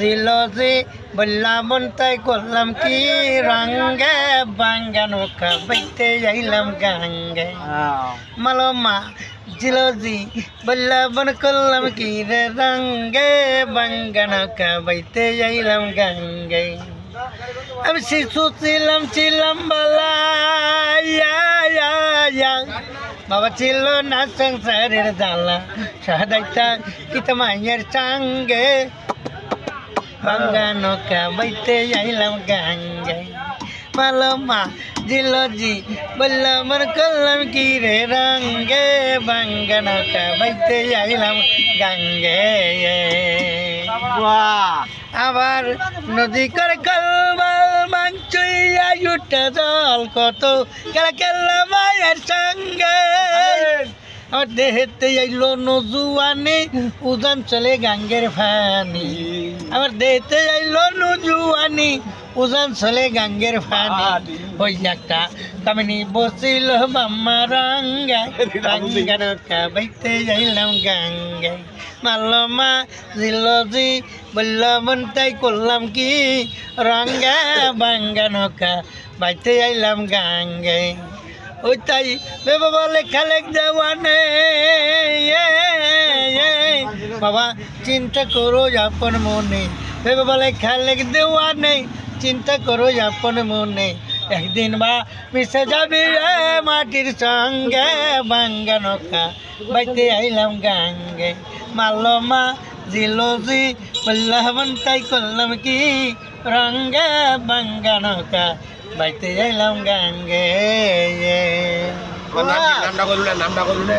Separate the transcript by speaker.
Speaker 1: জিলজি বললাম তাই করলাম কি রঙ্গে বাঙ্গা নৌকা বাইতে যাইলাম গাঙ্গে মালমা জিলজি বললাম করলাম কি রে রঙ্গে বাঙ্গা নৌকা বাইতে যাইলাম গাঙ্গে আমি শিশু ছিলাম বলা বাবা ছিল না সংসারের জ্বালা সাদাইতা কিতা মায়ের সঙ্গে বাঙ্গা নৌকা বাইতে যাইলাম গাঙ্গে মালমা জিলজি বললাম করলাম কি রে রঙ্গে বাঙ্গা নৌকা বাইতে যাইলাম গাঙ্গে আবার নদী করে কলমাল মাংচুইয়া উঠে জল কত খেলা খেলা মায়ের সঙ্গে আমার দেহেতে আইলো নজুয়ানি উজান চলে গাঙ্গের ফানি আমার দেহেতে আইলো নজুয়ানি উজান চলে গাঙ্গের ফানি ওই একটা কামিনী বসিল মাম্মা রঙ্গা বাঙ্গা নৌকা বাইতে যাইলাম গাঙ্গে মালমা জিলজি বললাম তাই করলাম কি রঙ্গা বাঙ্গা নৌকা বাইতে যাইলাম গাঙ্গে ওই তাই বেবা বলে খালেক দেওয়ানে বাবা চিন্তা করো আপন মনে বেবা বলে খালেক দেওয়ানে চিন্তা করো আপন মনে একদিন বা মিশে যাবি রে মাটির সঙ্গে বাঙ্গা নৌকা বাইতে আইলাম গাঙ্গে মালমা জিলজি বললাম তাই করলাম কি রঙ্গে বাঙ্গা নৌকা বাইতে যাইলাম গাঙ্গে
Speaker 2: নামটা করলু না